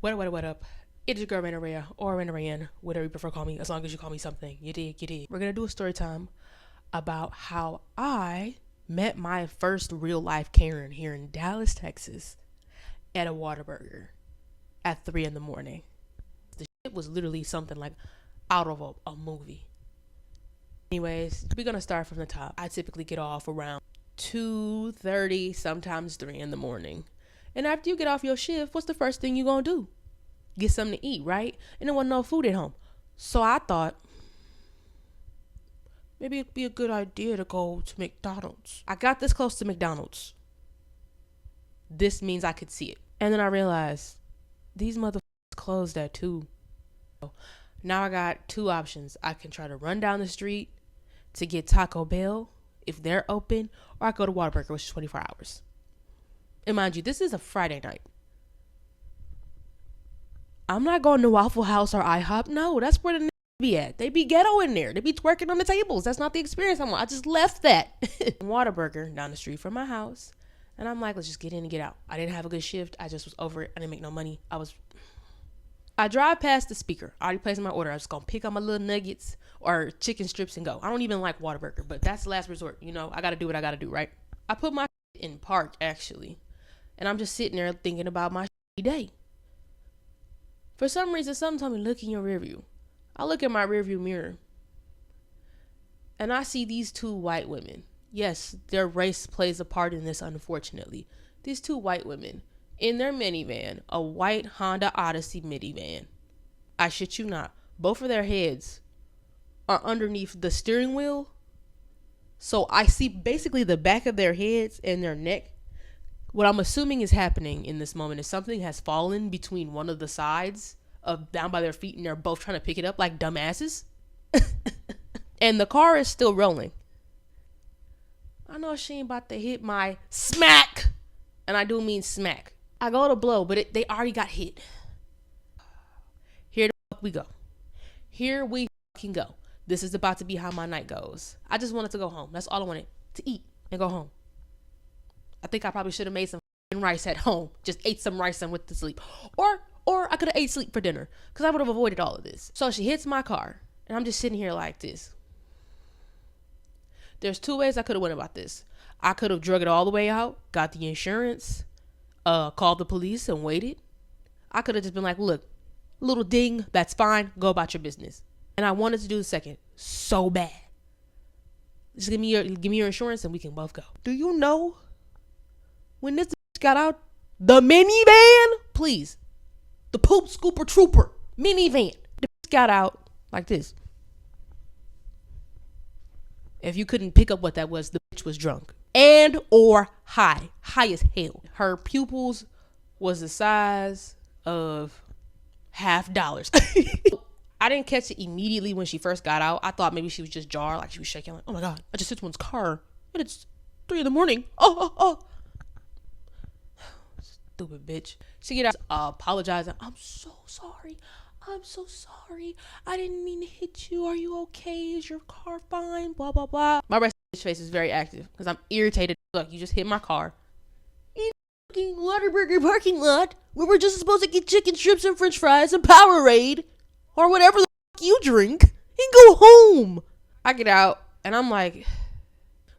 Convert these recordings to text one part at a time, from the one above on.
What up? It's your girl Renarea or Renarian, whatever you prefer to call me, as long as you call me something. You dig. We're gonna do a story time about how I met my first real life Karen here in Dallas, Texas, at a Whataburger at 3 in the morning. The shit was literally something like out of a movie. Anyways, we're gonna start from the top. I typically get off around 2:30, sometimes 3 in the morning. And after you get off your shift, what's the first thing you gonna do? Get something to eat, right? And there wasn't no food at home. So I thought maybe it'd be a good idea to go to McDonald's. I got this close to McDonald's. This means I could see it. And then I realized these motherfuckers closed at 2. Now I got two options. I can try to run down the street to get Taco Bell if they're open, or I go to Whataburger, which is 24 hours. And mind you, this is a Friday night. I'm not going to Waffle House or IHOP. No, that's where the be at. They be ghetto in there. They be twerking on the tables. That's not the experience I want. I just left that. Whataburger down the street from my house. And I'm like, let's just get in and get out. I didn't have a good shift. I just was over it. I didn't make no money. I drive past the speaker. I already placed my order. I was just going to pick up my little nuggets or chicken strips and go. I don't even like Whataburger, but that's the last resort. You know, I got to do what I got to do, right? I put my in park, actually. And I'm just sitting there thinking about my day. For some reason, something told me, look in your rear view. I look in my rearview mirror. And I see these two white women. Yes, their race plays a part in this, unfortunately. These two white women in their minivan, a white Honda Odyssey minivan. I shit you not. Both of their heads are underneath the steering wheel. So I see basically the back of their heads and their neck. What I'm assuming is happening in this moment is something has fallen between one of the sides of down by their feet, and they're both trying to pick it up like dumbasses. And the car is still rolling. I know she ain't about to hit my smack, and I do mean smack. I go to blow, but they already got hit. Here the fuck we go. Here we fucking go. This is about to be how my night goes. I just wanted to go home. That's all I wanted, to eat and go home. I think I probably should have made some rice at home. Just ate some rice and went to sleep. Or I could have ate sleep for dinner, because I would have avoided all of this. So she hits my car, and I'm just sitting here like this. There's two ways I could have went about this. I could have drug it all the way out, got the insurance, called the police and waited. I could have just been like, look, little ding, that's fine. Go about your business. And I wanted to do the second so bad. Just give me your insurance and we can both go. Do you know when this got out the minivan? Please. The poop scooper trooper minivan. The got out like this. If you couldn't pick up what that was, the bitch was drunk and or high as hell. Her pupils was the size of $50. I didn't catch it immediately when she first got out. I thought maybe she was just jarred, like she was shaking, like, oh my God, I just hit someone's car and it's 3 in the morning. Oh. Stupid bitch. She get out apologizing. I'm so sorry. I didn't mean to hit you. Are you okay? Is your car fine? Blah, blah, blah. My rest of face is very active because I'm irritated. Look, you just hit my car in fucking Whataburger parking lot where we're just supposed to get chicken strips and french fries and Powerade or whatever the fuck you drink and go home. I get out and I'm like,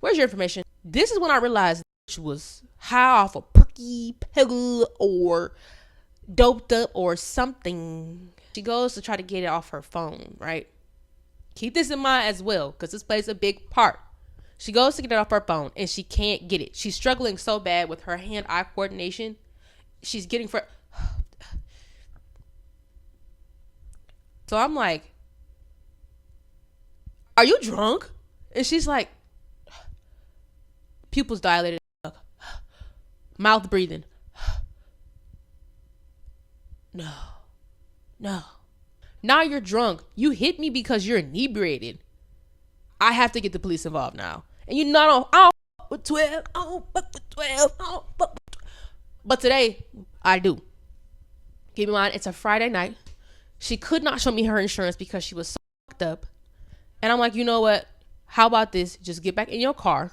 where's your information? This is when I realized she was high off a perky pill or doped up or something. She goes to try to get it off her phone, right? Keep this in mind as well, because this plays a big part. She goes to get it off her phone and she can't get it. She's struggling so bad with her hand-eye coordination. She's getting for. So I'm like, are you drunk? And she's like, pupils dilated, mouth breathing. No. Now you're drunk. You hit me because you're inebriated. I have to get the police involved now. And you're not on. With 12. But 12. But today, I do. Keep in mind, it's a Friday night. She could not show me her insurance because she was so fucked up. And I'm like, you know what? How about this? Just get back in your car.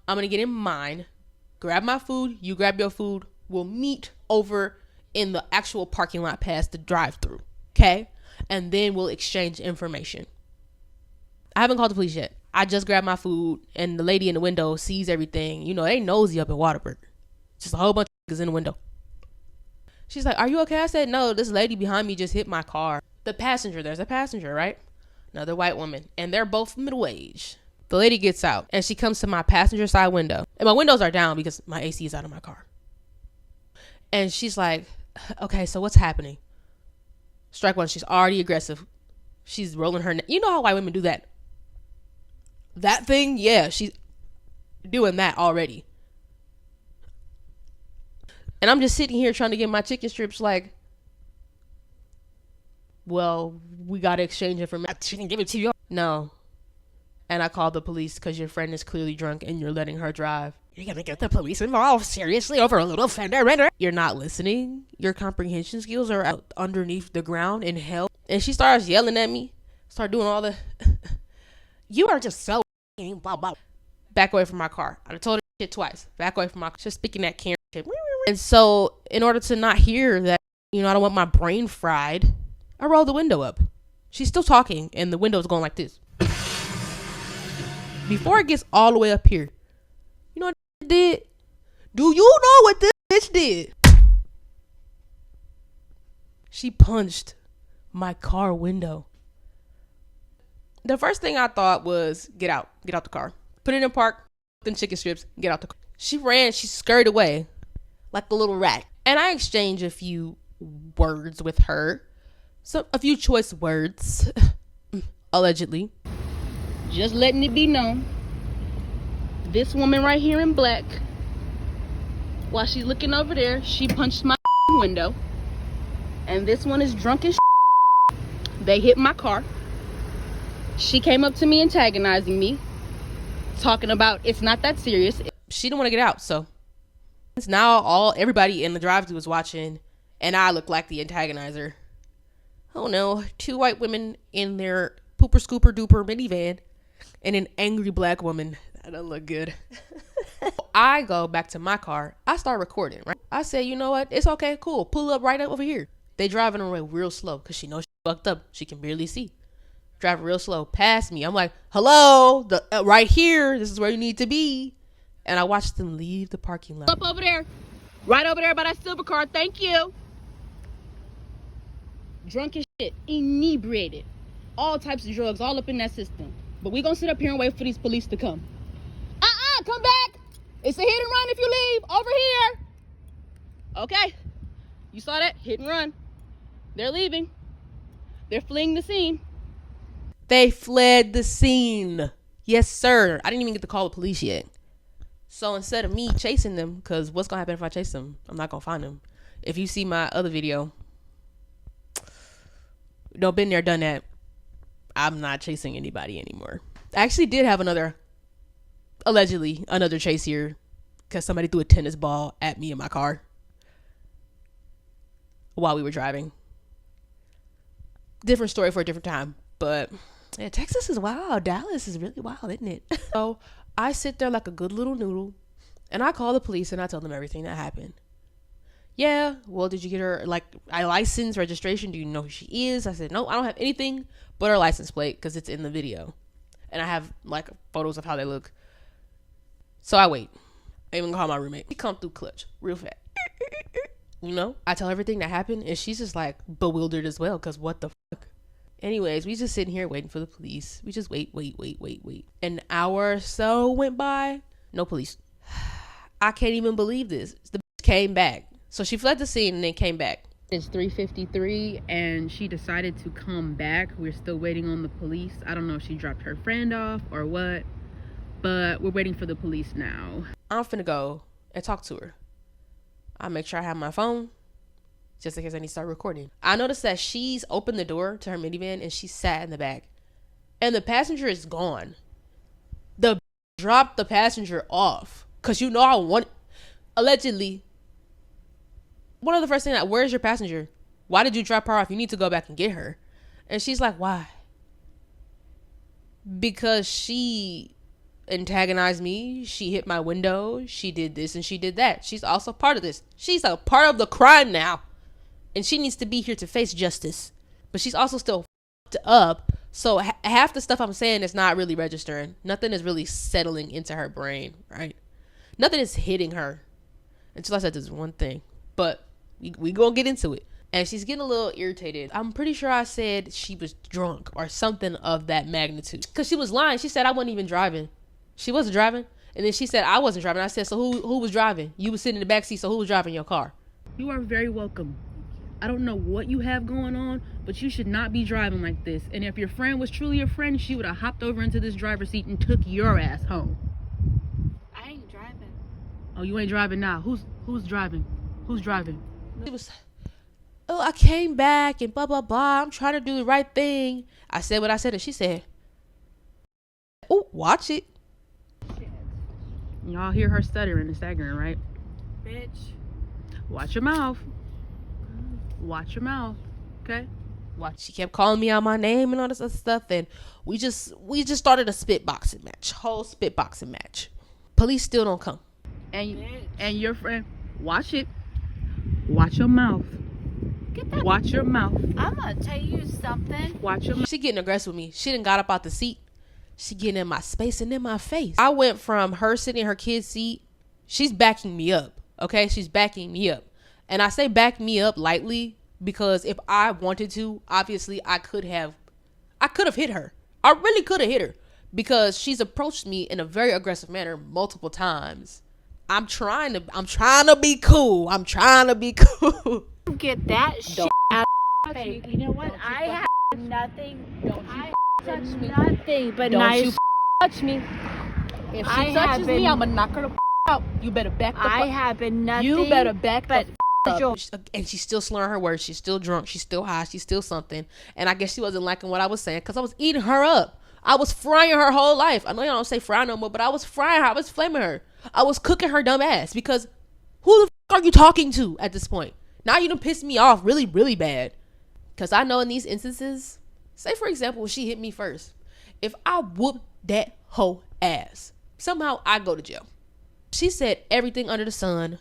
I'm going to get in mine. Grab my food. You grab your food. We'll meet over in the actual parking lot past the drive-through. Okay? And then we'll exchange information. I haven't called the police yet. I just grabbed my food, and the lady in the window sees everything. You know, they nosy up in Waterburg. Just a whole bunch of niggas in the window. She's like, are you okay? I said, no, this lady behind me just hit my car. The passenger, there's a passenger, right? Another white woman. And they're both middle-aged. The lady gets out, and she comes to my passenger side window. And my windows are down because my AC is out of my car. And she's like, okay, so what's happening? Strike one, she's already aggressive. She's rolling her neck. You know how white women do that? That thing, yeah, she's doing that already. And I'm just sitting here trying to get my chicken strips like, well, we got to exchange information. She didn't give it to you. No. And I called the police because your friend is clearly drunk and you're letting her drive. You're going to get the police involved seriously over a little fender bender. You're not listening. Your comprehension skills are out underneath the ground in hell. And she starts yelling at me. Start doing all the... You are just so... Blah, blah. Back away from my car. I told her shit twice. Back away from my car. Just speaking that Karen shit. And so in order to not hear that, you know, I don't want my brain fried, I rolled the window up. She's still talking and the window's going like this. Before it gets all the way up here, you know what it did? Do you know what this bitch did? She punched my car window. The first thing I thought was, get out the car. Put it in park, then chicken strips, get out the car. She ran, she scurried away like a little rat. And I exchanged a few words with her. A few choice words, allegedly. Just letting it be known, this woman right here in black, while she's looking over there, she punched my window. And this one is drunk as They hit my car. She came up to me antagonizing me, talking about it's not that serious. She didn't want to get out, so now everybody in the drive-thru was watching, and I look like the antagonizer. Oh no, two white women in their pooper scooper duper minivan, and an angry black woman. That doesn't look good. I go back to my car. I start recording, right? I say, you know what? It's okay, cool. Pull up right up over here. They driving away real slow because she knows she fucked up. She can barely see. Driving real slow past me. I'm like, hello, right here. This is where you need to be. And I watched them leave the parking lot. Up over there. Right over there by that silver car. Thank you. Drunk as shit. Inebriated. All types of drugs all up in that system. But we gonna sit up here and wait for these police to come. Come back. It's a hit and run if you leave. Over here. Okay. You saw that? Hit and run. They're leaving. They're fleeing the scene. They fled the scene. Yes, sir. I didn't even get to call the police yet. So instead of me chasing them, because what's going to happen if I chase them? I'm not going to find them. If you see my other video, no, been there, done that. I'm not chasing anybody anymore. I actually did have allegedly another chase here because somebody threw a tennis ball at me in my car while we were driving. Different story for a different time, but yeah, Texas is wild. Dallas is really wild, isn't it? So I sit there like a good little noodle and I call the police and I tell them everything that happened. Yeah, well, did you get her a license, registration? Do you know who she is? I said, no, I don't have anything but her license plate because it's in the video. And I have photos of how they look. So I wait. I even call my roommate. He come through clutch real fast. You know, I tell her everything that happened and she's just bewildered as well because what the fuck. Anyways, we just sitting here waiting for the police. We just wait. An hour or so went by. No police. I can't even believe this. The bitch came back. So she fled the scene and then came back. It's 3:53 and she decided to come back. We're still waiting on the police. I don't know if she dropped her friend off or what, but we're waiting for the police now. I'm finna go and talk to her. I'll make sure I have my phone just in case I need to start recording. I noticed that she's opened the door to her minivan and she sat in the back and the passenger is gone. The dropped the passenger off because you know I want, allegedly, one of the first things where's your passenger? Why did you drop her off? You need to go back and get her. And she's like, why? Because she antagonized me. She hit my window. She did this and she did that. She's also part of this. She's a part of the crime now. and she needs to be here to face justice. But she's also still f***ed up. So half the stuff I'm saying is not really registering. Nothing is really settling into her brain, right? Nothing is hitting her until I said this one thing. But we gonna get into it. And she's getting a little irritated. I'm pretty sure I said she was drunk or something of that magnitude. Because she was lying. She said I wasn't even driving. She wasn't driving. And then she said I wasn't driving. I said, so who was driving? You was sitting in the back seat, so who was driving your car? You are very welcome. I don't know what you have going on, but you should not be driving like this. And if your friend was truly your friend, she would have hopped over into this driver's seat and took your ass home. I ain't driving. Oh, you ain't driving now. Who's driving? Who's driving? It was, oh, I came back and blah, blah, blah. I'm trying to do the right thing. I said what I said, and she said, oh, watch it. Y'all hear her stuttering and staggering, right? Bitch. Watch your mouth. Watch your mouth. Okay? Watch. She kept calling me out my name and all this other stuff, and we just started a spitboxing match. Whole spitboxing match. Police still don't come. And your friend, watch it. Watch your mouth. Get that. Watch your mouth. I'm gonna tell you something. Watch your mouth. She getting aggressive with me. She done got up out the seat. She getting in my space and in my face. I went from her sitting in her kid's seat. She's backing me up. Okay? She's backing me up. And I say back me up lightly because if I wanted to, obviously I could have hit her. I really could have hit her because she's approached me in a very aggressive manner multiple times. I'm trying to be cool. I'm trying to be cool. Get that shit out of my face. You know what? I have nothing. I touch me. Nothing but nice. Don't you touch me. If she touches me, I'm gonna knock her the out. You better back the I have been nothing. You better back the up. And she's still slurring her words. She's still drunk. She's still high. She's still something. And I guess she wasn't liking what I was saying because I was eating her up. I was frying her whole life. I know y'all don't say fry no more, but I was frying her. I was flaming her. I was cooking her dumb ass because who the are you talking to at this point? Now you done pissed me off really, really bad. Because I know in these instances, say for example, she hit me first. If I whoop that whole ass, somehow I go to jail. She said everything under the sun.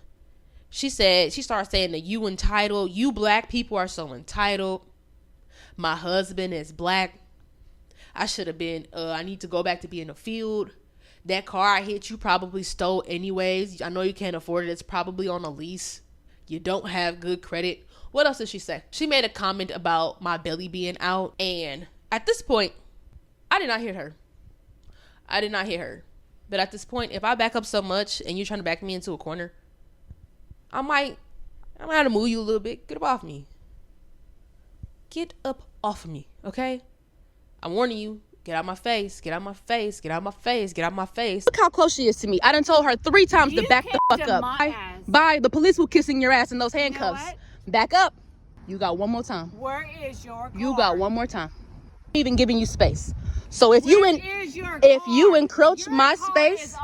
She started saying that you entitled, you black people are so entitled. My husband is black. I should have been, I need to go back to be in the field. That car I hit you probably stole anyways. I know you can't afford it. It's probably on a lease. You don't have good credit. What else did she say? She made a comment about my belly being out. And at this point, I did not hit her. But at this point, if I back up so much and you're trying to back me into a corner, I might have to move you a little bit. Get up off me. Get up off of me, okay? I'm warning you. Get out my face. Get out my face. Get out my face. Get out my face. Look how close she is to me. I done told her 3 times to back the fuck up. Bye. The police will kissing your ass in those handcuffs. You know, back up. You got one more time. Where is your car? You got one more time. Even giving you space. So if you encroach my space,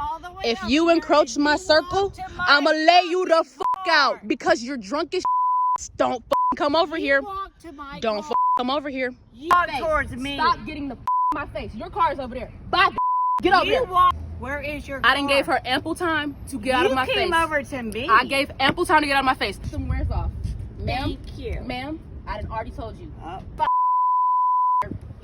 if you encroach my circle, I'ma lay you the fuck out because you're drunk as shit. Don't come over here. Don't come over here. You walk towards me. Stop getting the my face. Your car is over there. Bye. Get over here. Where is your car? I done gave her ample time to get out of my face. You came over to me. I gave ample time to get out of my face. Some wears off. Ma'am. Thank you. Ma'am, I done already told you.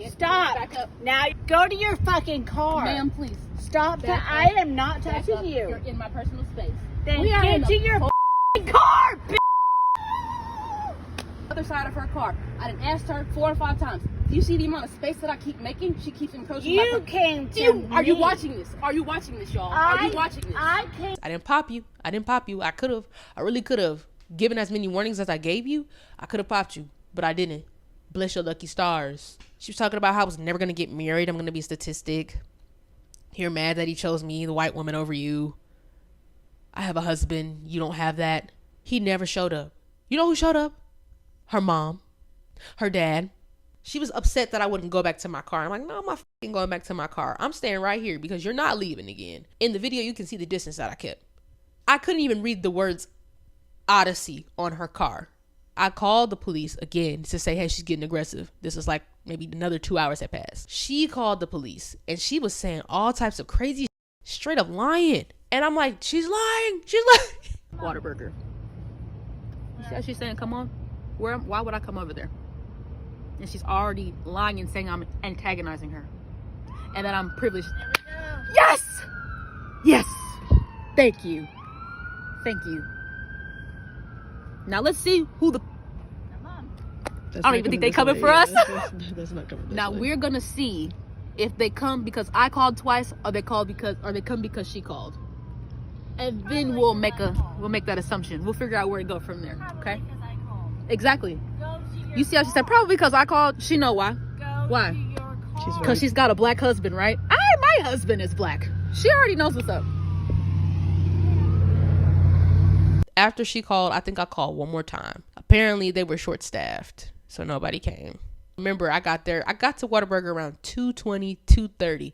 Stop. Back up. Now go to your fucking car. Ma'am, please. Stop. I am not touching you. You're in my personal space. Then get to your car, bitch. Other side of her car. I done asked her 4 or 5 times. Do you see the amount of space that I keep making? She keeps encroaching. You came to me. Are you watching this? Are you watching this, y'all? Are you watching this? I didn't pop you. I could have. I really could have. Given as many warnings as I gave you, I could have popped you. But I didn't. Bless your lucky stars. She was talking about how I was never going to get married. I'm going to be a statistic. You're mad that he chose me, the white woman, over you. I have a husband. You don't have that. He never showed up. You know who showed up? Her mom. Her dad. She was upset that I wouldn't go back to my car. I'm like, no, I'm not fucking going back to my car. I'm staying right here because you're not leaving again. In the video, you can see the distance that I kept. I couldn't even read the words Odyssey on her car. I called the police again to say, hey, she's getting aggressive. This is like maybe another 2 hours had passed. She called the police and she was saying all types of crazy straight up lying. And I'm like, she's lying. She's lying. Waterburger. You see how she's saying, come on? Why would I come over there? And she's already lying and saying I'm antagonizing her. And that I'm privileged. Yes! Yes! Thank you. Thank you. Now let's see who the... I don't even think they coming for us. That's not coming. Now we're gonna see if they come because I called twice, or they come because she called. And then we'll make that assumption. We'll figure out where to go from there. Okay? Exactly. You see how she said probably because I called. She know why. Why? Because she's got a black husband, right? My husband is black. She already knows what's up. After she called, I think I called one more time. Apparently they were short staffed, so nobody came. Remember, I got to Whataburger around 2:20, 2:30.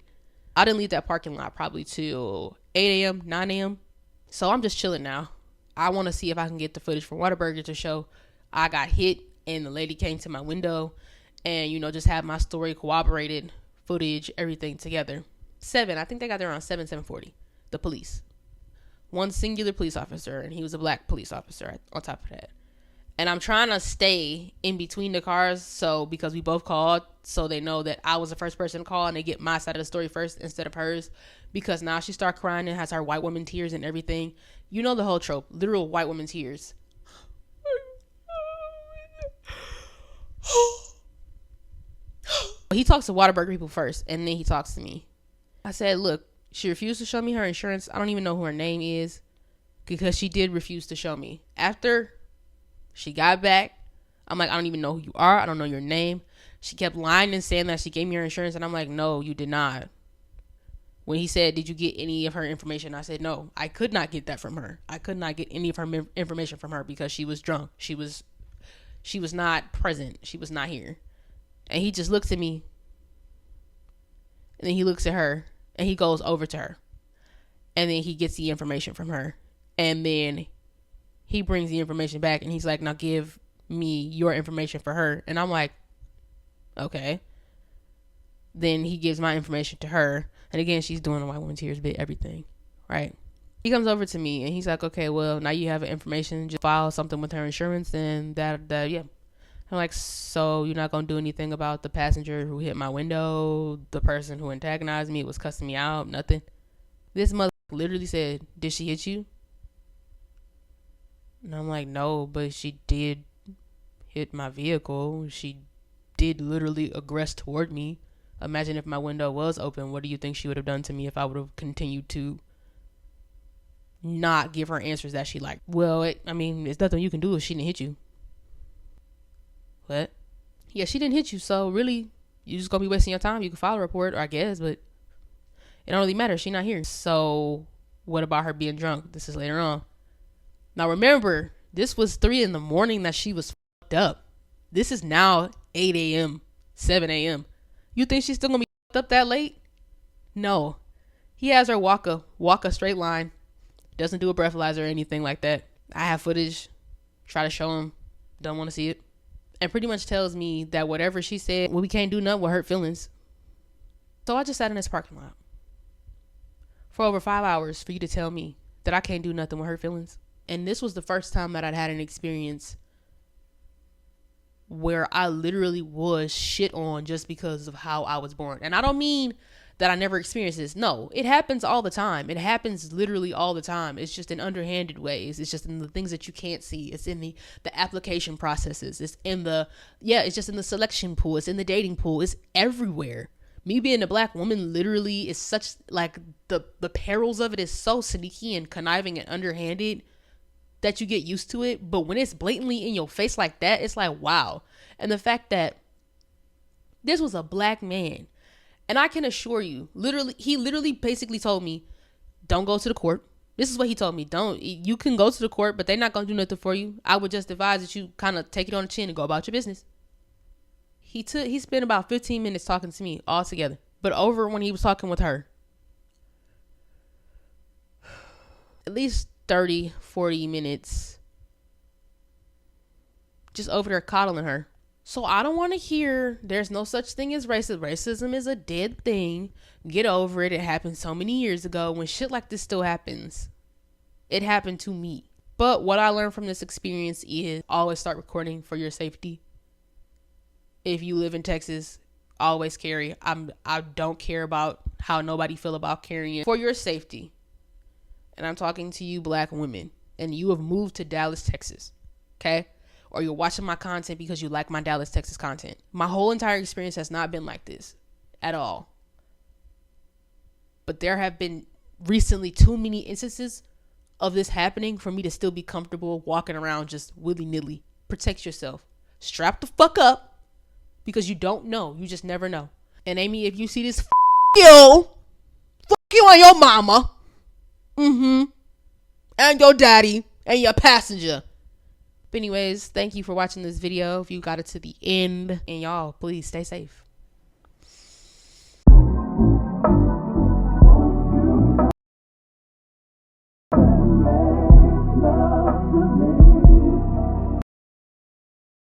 I didn't leave that parking lot probably till 8 a.m., 9 a.m. So I'm just chilling now. I want to see if I can get the footage from Whataburger to show I got hit and the lady came to my window and, just have my story corroborated, footage, everything together. I think they got there around 7:40. The police. One singular police officer, and he was a black police officer on top of that. And I'm trying to stay in between the cars, because we both called, so they know that I was the first person to call and they get my side of the story first instead of hers. Because now she started crying and has her white woman tears and everything. You know the whole trope, literal white woman tears. He talks to Whataburger people first, and then he talks to me. I said, look, she refused to show me her insurance. I don't even know who her name is because she did refuse to show me. After she got back, I'm like, I don't even know who you are. I don't know your name. She kept lying and saying that she gave me her insurance, and I'm like, no, you did not. When he said, did you get any of her information? I said, no, I could not get that from her. I could not get any of her information from her because she was drunk. She was not present. She was not here. And he just looks at me, and then he looks at her, and he goes over to her, and then he gets the information from her, and then he brings the information back, and he's like, now give me your information for her. And I'm like, okay. Then he gives my information to her, and again, she's doing the white woman tears bit, everything, right? He comes over to me, and he's like, okay, well, now you have information, just file something with her insurance, and yeah. I'm like, so you're not going to do anything about the passenger who hit my window, the person who antagonized me, was cussing me out, nothing? This mother literally said, did she hit you? And I'm like, no, but she did hit my vehicle. She did literally aggress toward me. Imagine if my window was open. What do you think she would have done to me if I would have continued to not give her answers that she liked? Well, it's nothing you can do if she didn't hit you. What? Yeah, she didn't hit you, so really, you just gonna be wasting your time. You can file a report, I guess, but it don't really matter. She's not here. So what about her being drunk? This is later on. Now remember, this was 3 a.m. that she was fucked up. This is now 8 a.m., 7 a.m. You think she's still gonna be fucked up that late? No. He has her walk a straight line. Doesn't do a breathalyzer or anything like that. I have footage. Try to show him. Don't want to see it. And pretty much tells me that whatever she said, we can't do nothing with hurt feelings. So I just sat in this parking lot for over 5 hours for you to tell me that I can't do nothing with hurt feelings. And this was the first time that I'd had an experience where I literally was shit on just because of how I was born. And I don't mean that I never experienced this. No, it happens all the time. It happens literally all the time. It's just in underhanded ways. It's just in the things that you can't see. It's in the application processes. It's just in the selection pool. It's in the dating pool. It's everywhere. Me being a black woman literally is such, like, the perils of it is so sneaky and conniving and underhanded that you get used to it. But when it's blatantly in your face like that, it's like, wow. And the fact that this was a black man, and I can assure you, he literally basically told me, don't go to the court. This is what he told me. You can go to the court, but they're not going to do nothing for you. I would just advise that you kind of take it on the chin and go about your business. He spent about 15 minutes talking to me all together, but over when he was talking with her, at least 30, 40 minutes just over there coddling her. So I don't want to hear there's no such thing as racism. Racism is a dead thing. Get over it. It happened so many years ago. When shit like this still happens, it happened to me. But what I learned from this experience is always start recording for your safety. If you live in Texas, always carry. I don't care about how nobody feel about carrying for your safety. And I'm talking to you black women, and you have moved to Dallas, Texas, okay? Or you're watching my content because you like my Dallas, Texas content. My whole entire experience has not been like this at all. But there have been recently too many instances of this happening for me to still be comfortable walking around just willy-nilly. Protect yourself. Strap the fuck up, because you don't know. You just never know. And Amy, if you see this, fuck you and your mama. And your daddy and your passenger. But anyways, thank you for watching this video. If you got it to the end, and y'all, please stay safe.